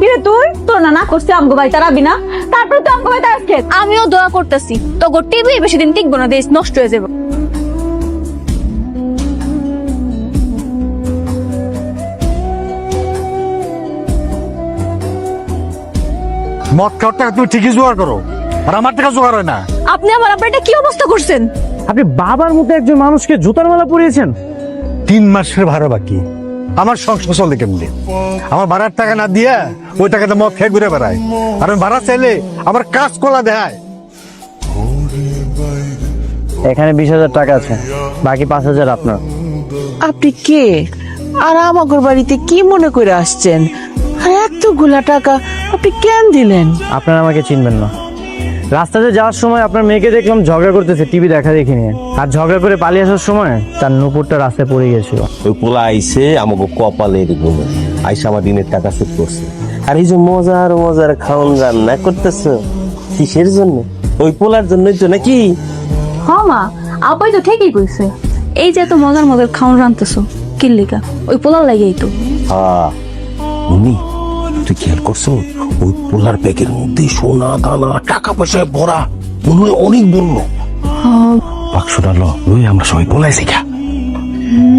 কিরে তুই তোর না করছে আমগো ভাই তারাবি না, তারপরে তো আমগো ভাই তারাস খেত। আমিও দোয়া করতেছি তো টিভি বেশি দিন টিকবো না, দেশ নষ্ট হয়ে যাবে। মদ খাওয়ার টাকা তুমি ঠিকই জোগাড় করো, আর আমার টাকা জোগাড় হয় না। আপনি আমার আব্বাটা কি অবস্থা করছেন? আপনি বাবার মতো একজন মানুষকে জুতার মালা পরিয়েছেন। 3 মাসের ভাড়া বাকি, আমার সংসার চলে কেমনি? আমার ভাড়ার টাকা না দিয়ে ওই টাকাটা মদ খেয়ে ঘুরে বেড়ায়, আর আমি ভাড়া চাইলে আমার কাজ কলা দেয়। এখানে 20,000 টাকা আছে, বাকি 5,000 আপনার। আপনি কে আর আমাগর বাড়িতে কি মনে করে আসছেন? আর এতগুলা টাকা আপনি কেন দিলেন? আপনারা আমাকে চিনবেন না। রাস্তাতে যাওয়ার সময় আপনার মেয়েকে দেখলাম ঝগড়া করতেছে টিভি দেখা দেখি নিয়ে, আর ঝগড়া করে পালিয়ে আসার সময় তার নুপুরটা রাস্তায় পড়ে গেছিল। ওই পোলা আইসে আমাকে কপালের গুণে আইসা আমার দিনের টাকা শোধ করছে। আর এই যে মজার মজার খাওন রান্না করতেছে কিসের জন্য? ওই পোলার জন্যই তো নাকি? হ্যাঁ মা, আব্বাই তো ঠিকই কইছে। এই যে এত মজার মজার খাওন রান্তেছো কিল্লিকা, ওই পোলার লাগেই তো। হ্যাঁ উনি, তুই খেয়াল করছো ওই পোলার ব্যাগের মধ্যে সোনা দানা টাকা পয়সায় ভরা, মনে হয় অনেক বললো। বাক্সটা লই আমরা সবাই পোলাইছি খা।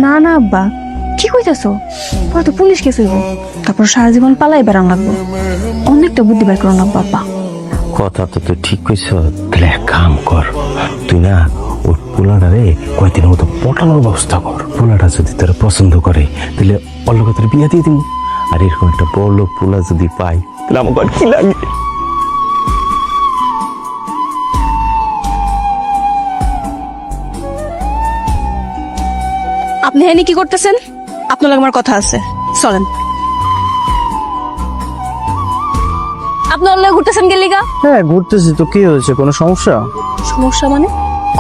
না না আব্বা, কি কইতাছো? পরে তো পুলিশ কেস হইব, তারপর সারা জীবন পালাই বেড়ান লাগবো। অনেকটা বুদ্ধি বের করো না বাবা। কথা তো তুই ঠিক কইছ। তাহলে এক কাম কর, তুই না ওই পোলাটারে কয়েকদিনের মতো পটানোর ব্যবস্থা কর। পোলাটা যদি তার পছন্দ করে তাহলে অল্লকে তার বিয়ে দিয়ে দিব। আর এরকম একটা বড় লোক পোলা যদি পাই তাহলে আমার আর কি লাগে? আপনি হেনি কি করতেছেন? আপনার লাগে আমার কথা আছে, চলেন। আপনি অল্লাহ ঘুরতেছেন গেলিগা? হ্যাঁ ঘুরতেছি তো, কি হয়েছে? কোনো সমস্যা? সমস্যা মানে?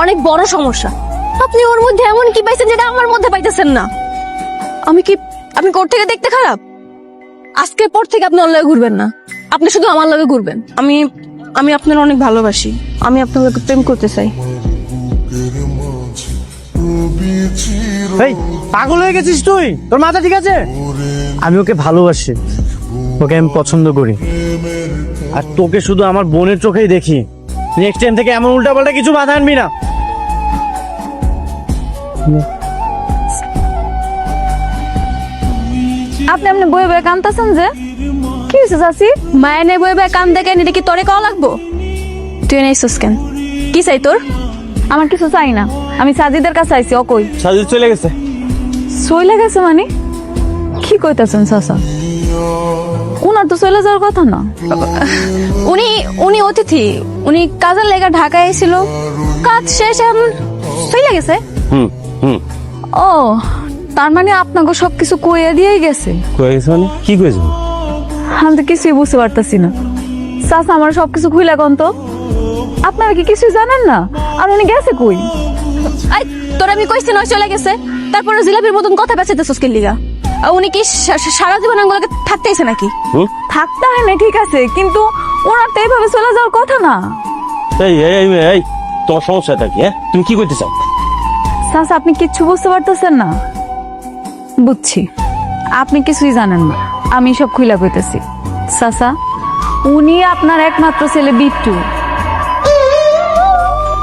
অনেক বড় সমস্যা। আপনি ওর মধ্যে এমন কি পাইছেন যেটা আমার মধ্যে পাইতেছেন না? আমি কোর থেকে দেখতে খারাপ? আজকের পর থেকে আপনি অল্লাহ ঘুরবেন না, আপনি শুধু আমার লগে ঘুরবেন। আমি আপনার অনেক ভালোবাসি, আমি আপনার লগে প্রেম করতে চাই। এই পাগল হয়ে গেছিস তুই? তোর মাথা ঠিক আছে? আমি ওকে ভালোবাসি, ওকে আমি পছন্দ করি, আর তোকে শুধু আমার বোনের চোখেই দেখি। নেক্সট টাইম থেকে এমন উল্টাপাল্টা কিছু বাধা আনবি না। আপনি বয়ে বয়ে কান্দতেছেন যে? কি হয়েছে চাচি? মায়ের নেই বয়ে বয়ে কান দেখেন, এটা কি তোরে কওয়া লাগবো? তুই নেইছস কেন? কি চাই তোর? আমার কিছু চাই না, আমি সাজিদের কাছে আইছি। ও কই? সাজিদ চলে গেছে। চলে গেছে মানে? কি কইতাছেন চাচা? উনার তো চলে যাওয়ার কথা না। উনি অতিথি, উনি কাজের লেগা ঢাকায় ছিল, কাজ শেষ এখন চলে গেছে। ও তার মানে আপনাকে সবকিছু কইয়া দিয়ে গেছে? কয়ে গেছে মানে? কি কয়েছে? আমি তো কিছুই বুঝতে পারতাছি না। চাচা আমার সবকিছু খুইলা কোন তো, আপনারা কি কিছু জানেন না? আর উনি গেছে কই? আই তোর আমি কইছি নয় চলে গেছে, তারপরে জিলাপির মতন কথা বেঁচেতেছস কে লিগা? উনি কি সারা জীবন আঙ্গুলকে থাকতেইছে নাকি? থাকতে হয় না ঠিক আছে, কিন্তু ওনার তো এইভাবে চলে যাওয়ার কথা না। এই এই এই তোমার সমস্যাটা কি? হ্যাঁ তুমি কি করতে চাও? চাচা আপনি কিচ্ছু বুঝতে পারতেছেন না? বুঝছি, আপনি কিছুই জানেন না, আমি সব খুইলা কইতেছি। চাচা উনি আপনার একমাত্র ছেলে বিট্টু।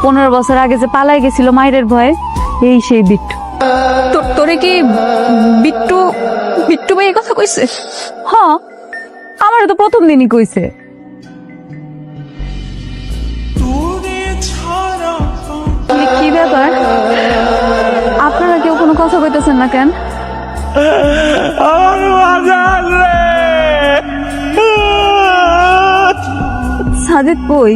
15 বছর আগে যে পালাই গেছিল মায়ের ভয়ে, এই সেই বিট্টু। তোরে কি বিট্টু ভাই এই কথা কইছে? হ, আমার তো প্রথম দিনই কইছে। কি ব্যাপার, আপনারা কেউ কোনো কথা কইতেছেন না কেন? সাজিদ কই?